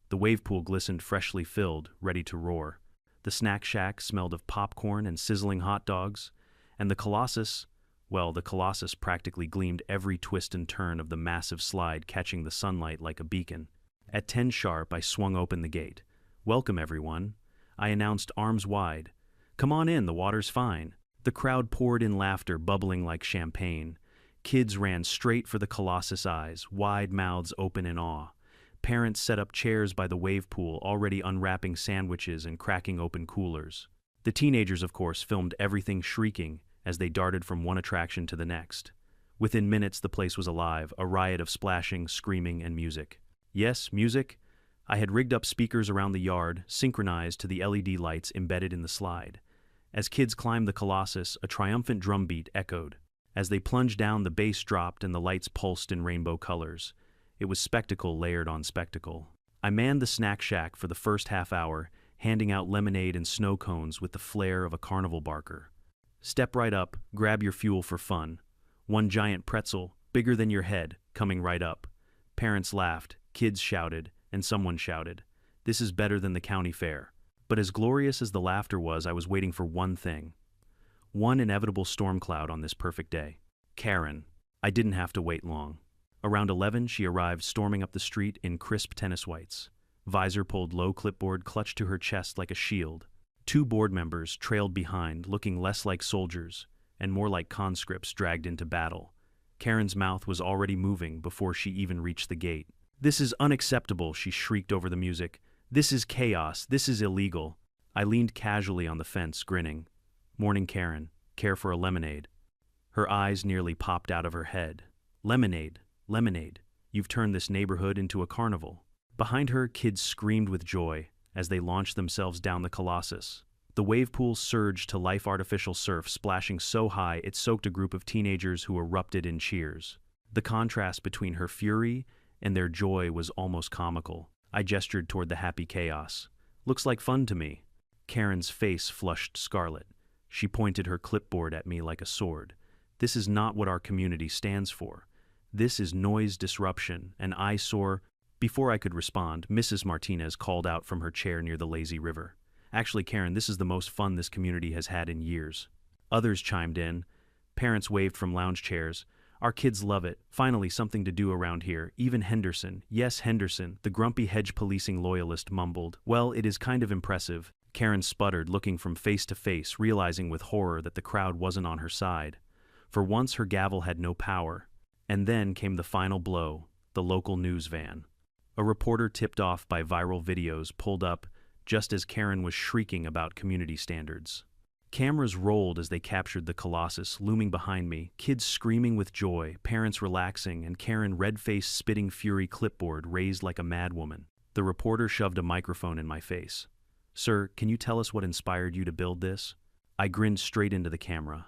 The wave pool glistened, freshly filled, ready to roar. The snack shack smelled of popcorn and sizzling hot dogs. And the Colossus practically gleamed every twist and turn of the massive slide, catching the sunlight like a beacon. At 10 sharp, I swung open the gate. "Welcome, everyone," I announced, arms wide. "Come on in, the water's fine." The crowd poured in, laughter bubbling like champagne. Kids ran straight for the Colossus' eyes, wide mouths open in awe. Parents set up chairs by the wave pool, already unwrapping sandwiches and cracking open coolers. The teenagers, of course, filmed everything, shrieking as they darted from one attraction to the next. Within minutes, the place was alive, a riot of splashing, screaming, and music. Yes, music. I had rigged up speakers around the yard, synchronized to the LED lights embedded in the slide. As kids climbed the Colossus, a triumphant drumbeat echoed. As they plunged down, the bass dropped and the lights pulsed in rainbow colors. It was spectacle layered on spectacle. I manned the snack shack for the first half hour, handing out lemonade and snow cones with the flair of a carnival barker. Step right up, grab your fuel for fun. One giant pretzel, bigger than your head, coming right up. Parents laughed, kids shouted, and someone shouted, "This is better than the county fair." But as glorious as the laughter was, I was waiting for one thing. One inevitable storm cloud on this perfect day. Karen. I didn't have to wait long. Around 11, she arrived, storming up the street in crisp tennis whites. Visor pulled low, clipboard clutched to her chest like a shield. 2 board members trailed behind, looking less like soldiers and more like conscripts dragged into battle. Karen's mouth was already moving before she even reached the gate. "This is unacceptable," she shrieked over the music. "This is chaos. This is illegal." I leaned casually on the fence, grinning. "Morning, Karen. Care for a lemonade?" Her eyes nearly popped out of her head. "Lemonade. Lemonade. You've turned this neighborhood into a carnival." Behind her, kids screamed with joy as they launched themselves down the Colossus. The wave pool surged to life, artificial surf splashing so high it soaked a group of teenagers who erupted in cheers. The contrast between her fury and their joy was almost comical. I gestured toward the happy chaos. "Looks like fun to me." Karen's face flushed scarlet. She pointed her clipboard at me like a sword. "This is not what our community stands for. This is noise disruption, an eyesore." Before I could respond, Mrs. Martinez called out from her chair near the lazy river. "Actually, Karen, this is the most fun this community has had in years." Others chimed in. Parents waved from lounge chairs. "Our kids love it. Finally something to do around here." Even Henderson, yes, Henderson, the grumpy hedge policing loyalist, mumbled, "Well, it is kind of impressive." Karen sputtered, looking from face to face, realizing with horror that the crowd wasn't on her side. For once her gavel had no power. And then came the final blow, the local news van. A reporter tipped off by viral videos pulled up just as Karen was shrieking about community standards. Cameras rolled as they captured the Colossus, looming behind me, kids screaming with joy, parents relaxing, and Karen, red-faced, spitting fury, clipboard raised like a madwoman. The reporter shoved a microphone in my face. "Sir, can you tell us what inspired you to build this?" I grinned straight into the camera.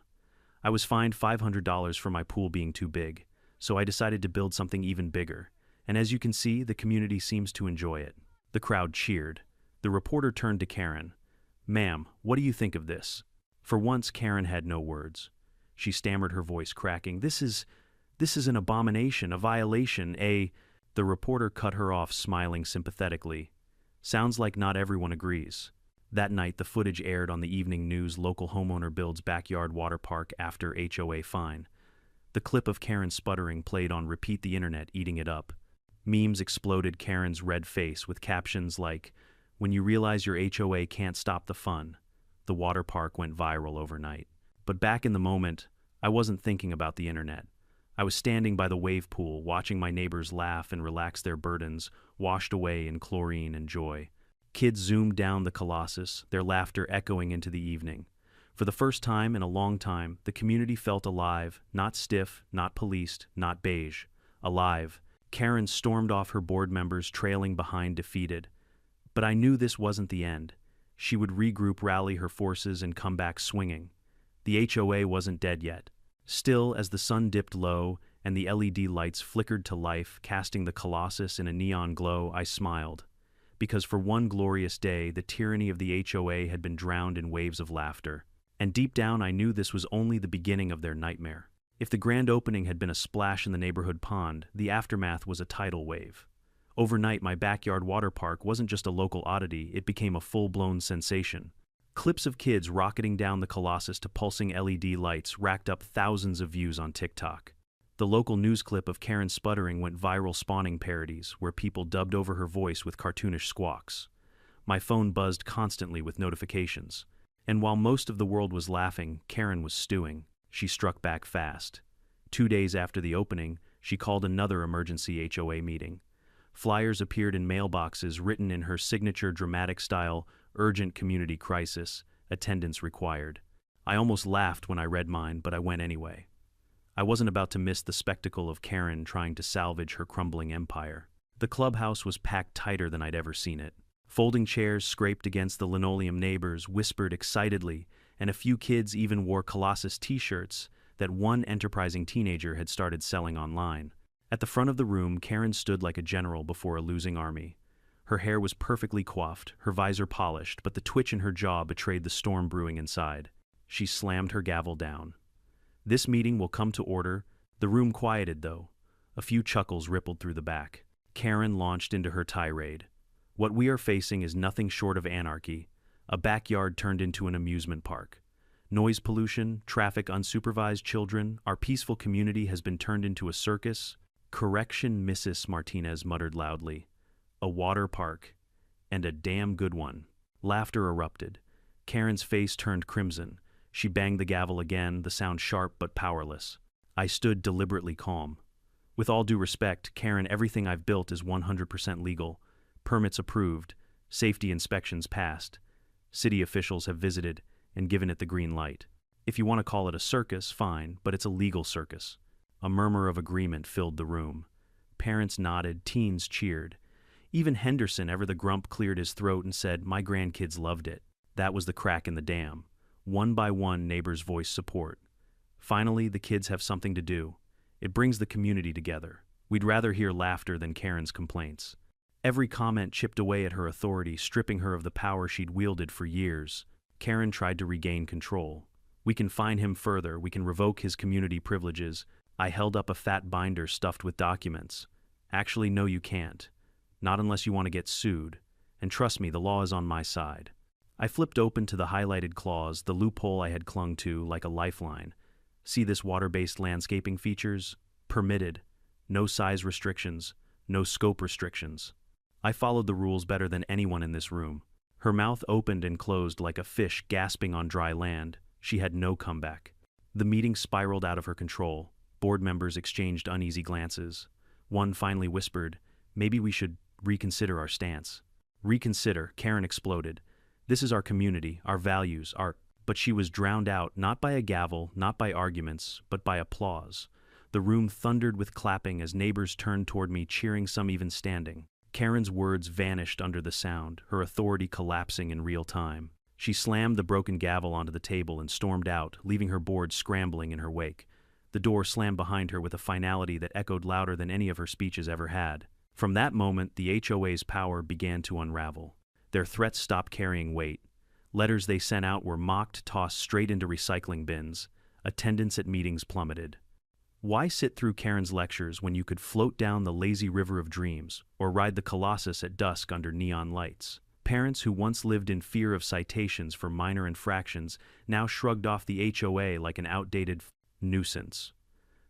"I was fined $500 for my pool being too big, so I decided to build something even bigger. And as you can see, the community seems to enjoy it." The crowd cheered. The reporter turned to Karen. "Ma'am, what do you think of this?" For once, Karen had no words. She stammered, her voice cracking. This is an abomination, a violation, a—" The reporter cut her off, smiling sympathetically. "Sounds like not everyone agrees." That night, the footage aired on the evening news. Local homeowner builds backyard water park after HOA fine. The clip of Karen sputtering played on repeat, the internet eating it up. Memes exploded, Karen's red face with captions like, "When you realize your HOA can't stop the fun." The water park went viral overnight. But back in the moment, I wasn't thinking about the internet. I was standing by the wave pool, watching my neighbors laugh and relax their burdens, washed away in chlorine and joy. Kids zoomed down the Colossus, their laughter echoing into the evening. For the first time in a long time, the community felt alive, not stiff, not policed, not beige. Alive. Karen stormed off, her board members trailing behind, defeated. But I knew this wasn't the end. She would regroup, rally her forces, and come back swinging. The HOA wasn't dead yet. Still, as the sun dipped low and the LED lights flickered to life, casting the Colossus in a neon glow, I smiled. Because for one glorious day, the tyranny of the HOA had been drowned in waves of laughter. And deep down, I knew this was only the beginning of their nightmare. If the grand opening had been a splash in the neighborhood pond, the aftermath was a tidal wave. Overnight, my backyard water park wasn't just a local oddity, it became a full-blown sensation. Clips of kids rocketing down the Colossus to pulsing LED lights racked up thousands of views on TikTok. The local news clip of Karen sputtering went viral, spawning parodies, where people dubbed over her voice with cartoonish squawks. My phone buzzed constantly with notifications. And while most of the world was laughing, Karen was stewing. She struck back fast. 2 days after the opening, she called another emergency HOA meeting. Flyers appeared in mailboxes written in her signature dramatic style, "Urgent community crisis, attendance required." I almost laughed when I read mine, but I went anyway. I wasn't about to miss the spectacle of Karen trying to salvage her crumbling empire. The clubhouse was packed tighter than I'd ever seen it. Folding chairs scraped against the linoleum, neighbors whispered excitedly, and a few kids even wore Colossus t-shirts that one enterprising teenager had started selling online. At the front of the room, Karen stood like a general before a losing army. Her hair was perfectly coiffed, her visor polished, but the twitch in her jaw betrayed the storm brewing inside. She slammed her gavel down. "This meeting will come to order." The room quieted, though. A few chuckles rippled through the back. Karen launched into her tirade. "What we are facing is nothing short of anarchy. A backyard turned into an amusement park. Noise pollution, traffic, unsupervised children, our peaceful community has been turned into a circus." "Correction, Mrs. Martinez," muttered loudly. "A water park. And a damn good one." Laughter erupted. Karen's face turned crimson. She banged the gavel again, the sound sharp but powerless. I stood deliberately calm. "With all due respect, Karen, everything I've built is 100% legal. Permits approved, safety inspections passed. City officials have visited and given it the green light. If you want to call it a circus, fine, but it's a legal circus." A murmur of agreement filled the room. Parents nodded, teens cheered. Even Henderson, ever the grump, cleared his throat and said, "My grandkids loved it." That was the crack in the dam. One by one, neighbors voiced support. Finally, the kids have something to do. It brings the community together. We'd rather hear laughter than Karen's complaints. Every comment chipped away at her authority, stripping her of the power she'd wielded for years. Karen tried to regain control. "We can fine him further, we can revoke his community privileges." I held up a fat binder stuffed with documents. "Actually, no, you can't. Not unless you want to get sued. And trust me, the law is on my side." I flipped open to the highlighted clause, the loophole I had clung to like a lifeline. "See this water-based landscaping features? Permitted. No size restrictions. No scope restrictions." I followed the rules better than anyone in this room. Her mouth opened and closed like a fish gasping on dry land. She had no comeback. The meeting spiraled out of her control. Board members exchanged uneasy glances. One finally whispered, "Maybe we should reconsider our stance." "Reconsider," Karen exploded. "This is our community, our values, our—" But she was drowned out, not by a gavel, not by arguments, but by applause. The room thundered with clapping as neighbors turned toward me, cheering, some even standing. Karen's words vanished under the sound, her authority collapsing in real time. She slammed the broken gavel onto the table and stormed out, leaving her board scrambling in her wake. The door slammed behind her with a finality that echoed louder than any of her speeches ever had. From that moment, the HOA's power began to unravel. Their threats stopped carrying weight. Letters they sent out were mocked, tossed straight into recycling bins. Attendance at meetings plummeted. Why sit through Karen's lectures when you could float down the lazy river of dreams or ride the Colossus at dusk under neon lights? Parents who once lived in fear of citations for minor infractions now shrugged off the HOA like an outdated nuisance.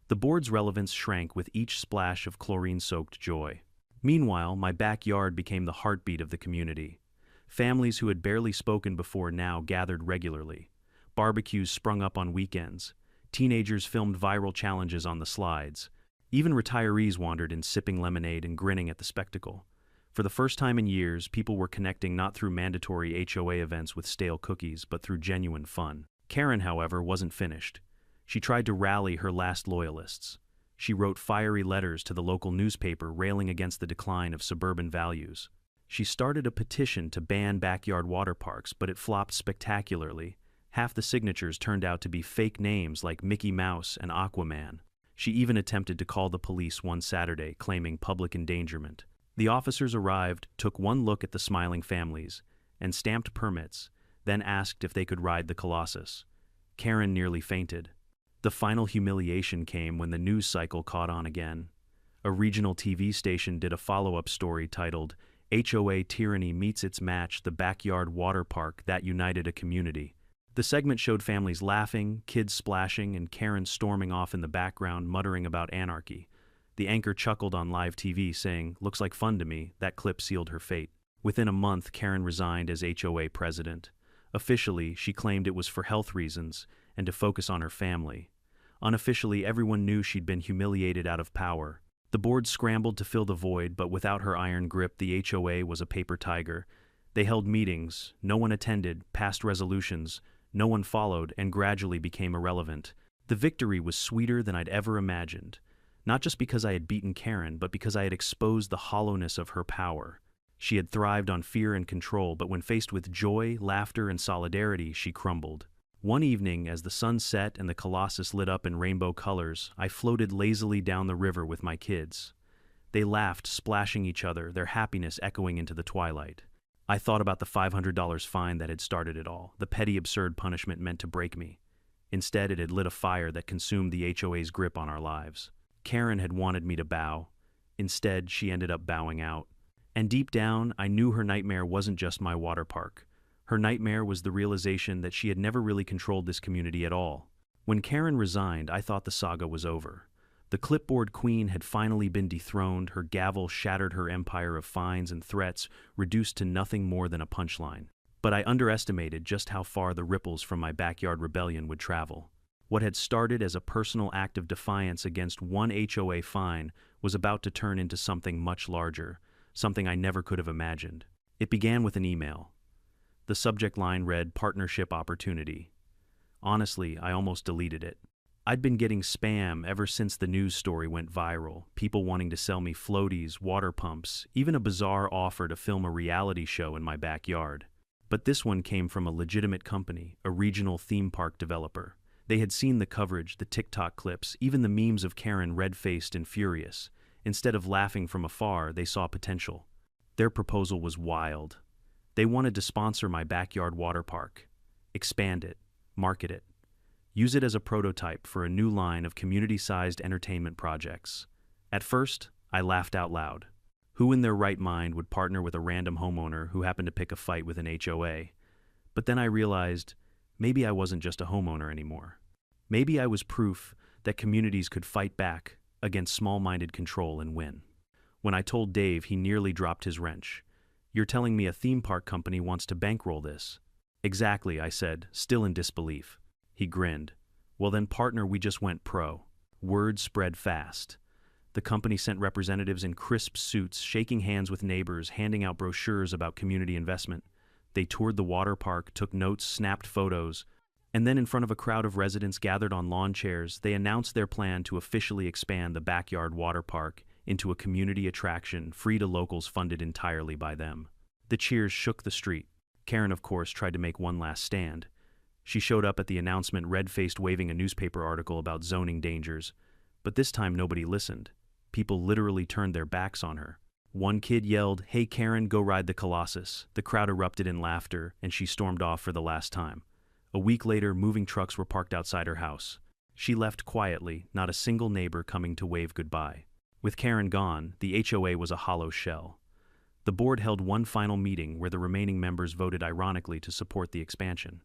The board's relevance shrank with each splash of chlorine-soaked joy. Meanwhile, my backyard became the heartbeat of the community. Families who had barely spoken before now gathered regularly. Barbecues sprung up on weekends. Teenagers filmed viral challenges on the slides. Even retirees wandered in, sipping lemonade and grinning at the spectacle. For the first time in years, people were connecting not through mandatory HOA events with stale cookies, but through genuine fun. Karen, however, wasn't finished. She tried to rally her last loyalists. She wrote fiery letters to the local newspaper railing against the decline of suburban values. She started a petition to ban backyard water parks, but it flopped spectacularly. Half the signatures turned out to be fake names like Mickey Mouse and Aquaman. She even attempted to call the police one Saturday, claiming public endangerment. The officers arrived, took one look at the smiling families, and stamped permits, then asked if they could ride the Colossus. Karen nearly fainted. The final humiliation came when the news cycle caught on again. A regional TV station did a follow-up story titled, "HOA Tyranny Meets Its Match, the Backyard Water Park That United a Community." The segment showed families laughing, kids splashing, and Karen storming off in the background, muttering about anarchy. The anchor chuckled on live TV, saying, "Looks like fun to me." That clip sealed her fate. Within a month, Karen resigned as HOA president. Officially, she claimed it was for health reasons and to focus on her family. Unofficially, everyone knew she'd been humiliated out of power. The board scrambled to fill the void, but without her iron grip, the HOA was a paper tiger. They held meetings, no one attended, passed resolutions, no one followed, and gradually became irrelevant. The victory was sweeter than I'd ever imagined. Not just because I had beaten Karen, but because I had exposed the hollowness of her power. She had thrived on fear and control, but when faced with joy, laughter, and solidarity, she crumbled. One evening, as the sun set and the Colossus lit up in rainbow colors, I floated lazily down the river with my kids. They laughed, splashing each other, their happiness echoing into the twilight. I thought about the $500 fine that had started it all, the petty absurd punishment meant to break me. Instead, it had lit a fire that consumed the HOA's grip on our lives. Karen had wanted me to bow. Instead, she ended up bowing out. And deep down, I knew her nightmare wasn't just my water park. Her nightmare was the realization that she had never really controlled this community at all. When Karen resigned, I thought the saga was over. The clipboard queen had finally been dethroned, her gavel shattered her empire of fines and threats, reduced to nothing more than a punchline. But I underestimated just how far the ripples from my backyard rebellion would travel. What had started as a personal act of defiance against one HOA fine was about to turn into something much larger, something I never could have imagined. It began with an email. The subject line read, "Partnership Opportunity." Honestly, I almost deleted it. I'd been getting spam ever since the news story went viral, people wanting to sell me floaties, water pumps, even a bizarre offer to film a reality show in my backyard. But this one came from a legitimate company, a regional theme park developer. They had seen the coverage, the TikTok clips, even the memes of Karen red-faced and furious. Instead of laughing from afar, they saw potential. Their proposal was wild. They wanted to sponsor my backyard water park, expand it, market it, use it as a prototype for a new line of community-sized entertainment projects. At first, I laughed out loud. Who in their right mind would partner with a random homeowner who happened to pick a fight with an HOA? But then I realized, maybe I wasn't just a homeowner anymore. Maybe I was proof that communities could fight back against small-minded control and win. When I told Dave, he nearly dropped his wrench. "You're telling me a theme park company wants to bankroll this?" "Exactly," I said, still in disbelief. He grinned. "Well then, partner, we just went pro." Word spread fast. The company sent representatives in crisp suits, shaking hands with neighbors, handing out brochures about community investment. They toured the water park, took notes, snapped photos, and then in front of a crowd of residents gathered on lawn chairs, they announced their plan to officially expand the backyard water park into a community attraction, free to locals, funded entirely by them. The cheers shook the street. Karen, of course, tried to make one last stand. She showed up at the announcement, red-faced, waving a newspaper article about zoning dangers. But this time nobody listened. People literally turned their backs on her. One kid yelled, "Hey Karen, go ride the Colossus." The crowd erupted in laughter, and she stormed off for the last time. A week later, moving trucks were parked outside her house. She left quietly, not a single neighbor coming to wave goodbye. With Karen gone, the HOA was a hollow shell. The board held one final meeting where the remaining members voted ironically to support the expansion.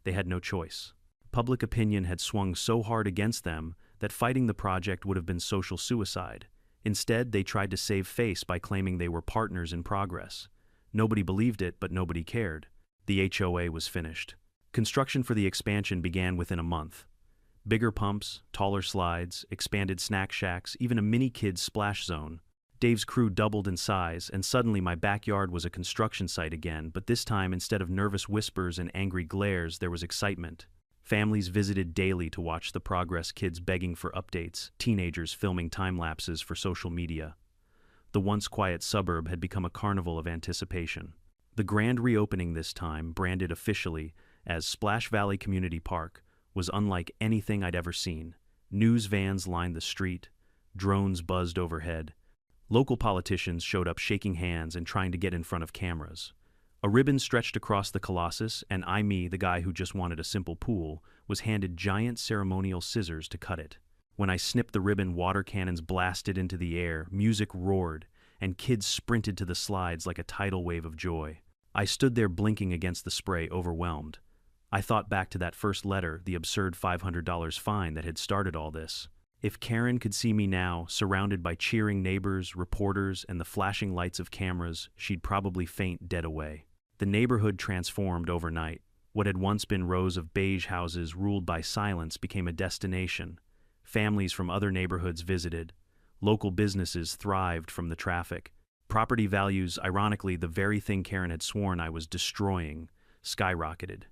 They had no choice. Public opinion had swung so hard against them that fighting the project would have been social suicide. Instead, they tried to save face by claiming they were partners in progress. Nobody believed it, but nobody cared. The HOA was finished. Construction for the expansion began within a month. Bigger pumps, taller slides, expanded snack shacks, even a mini kids splash zone. Dave's crew doubled in size, and suddenly my backyard was a construction site again, but this time, instead of nervous whispers and angry glares, there was excitement. Families visited daily to watch the progress, kids begging for updates, teenagers filming time lapses for social media. The once quiet suburb had become a carnival of anticipation. The grand reopening this time, branded officially as Splash Valley Community Park, was unlike anything I'd ever seen. News vans lined the street, drones buzzed overhead. Local politicians showed up shaking hands and trying to get in front of cameras. A ribbon stretched across the Colossus, and me, the guy who just wanted a simple pool, was handed giant ceremonial scissors to cut it. When I snipped the ribbon, water cannons blasted into the air, music roared, and kids sprinted to the slides like a tidal wave of joy. I stood there blinking against the spray, overwhelmed. I thought back to that first letter, the absurd $500 fine that had started all this. If Karen could see me now, surrounded by cheering neighbors, reporters, and the flashing lights of cameras, she'd probably faint dead away. The neighborhood transformed overnight. What had once been rows of beige houses ruled by silence became a destination. Families from other neighborhoods visited. Local businesses thrived from the traffic. Property values, ironically the very thing Karen had sworn I was destroying, skyrocketed.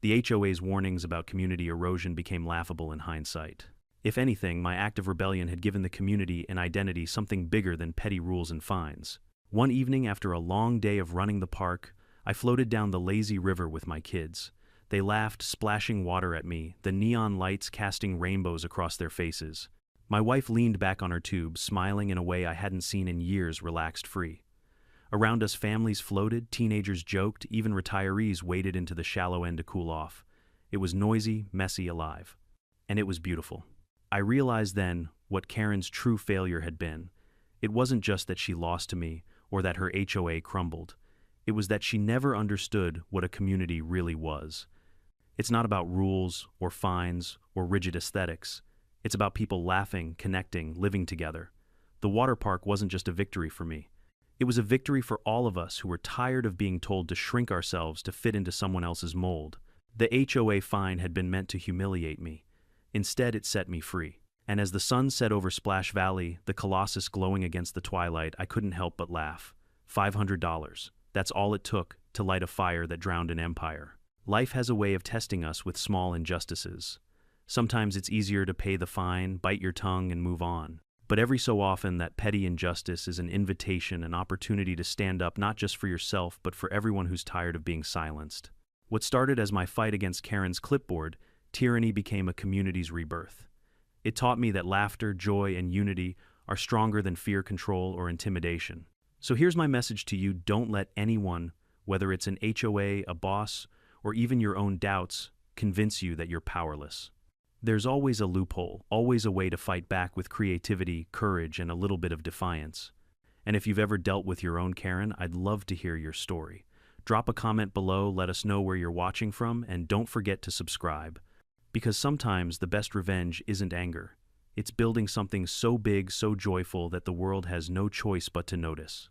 The HOA's warnings about community erosion became laughable in hindsight. If anything, my act of rebellion had given the community an identity, something bigger than petty rules and fines. One evening, after a long day of running the park, I floated down the lazy river with my kids. They laughed, splashing water at me, the neon lights casting rainbows across their faces. My wife leaned back on her tube, smiling in a way I hadn't seen in years, relaxed free. Around us, families floated, teenagers joked, even retirees waded into the shallow end to cool off. It was noisy, messy, alive. And it was beautiful. I realized then what Karen's true failure had been. It wasn't just that she lost to me or that her HOA crumbled. It was that she never understood what a community really was. It's not about rules or fines or rigid aesthetics. It's about people laughing, connecting, living together. The water park wasn't just a victory for me. It was a victory for all of us who were tired of being told to shrink ourselves to fit into someone else's mold. The HOA fine had been meant to humiliate me. Instead, it set me free. And as the sun set over Splash Valley, the Colossus glowing against the twilight, I couldn't help but laugh. $500. That's all it took to light a fire that drowned an empire. Life has a way of testing us with small injustices. Sometimes it's easier to pay the fine, bite your tongue, and move on. But every so often, that petty injustice is an invitation, an opportunity to stand up not just for yourself, but for everyone who's tired of being silenced. What started as my fight against Karen's clipboard, tyranny became a community's rebirth. It taught me that laughter, joy, and unity are stronger than fear, control, or intimidation. So here's my message to you: don't let anyone, whether it's an HOA, a boss, or even your own doubts, convince you that you're powerless. There's always a loophole, always a way to fight back with creativity, courage, and a little bit of defiance. And if you've ever dealt with your own Karen, I'd love to hear your story. Drop a comment below, let us know where you're watching from, and don't forget to subscribe. Because sometimes the best revenge isn't anger. It's building something so big, so joyful that the world has no choice but to notice.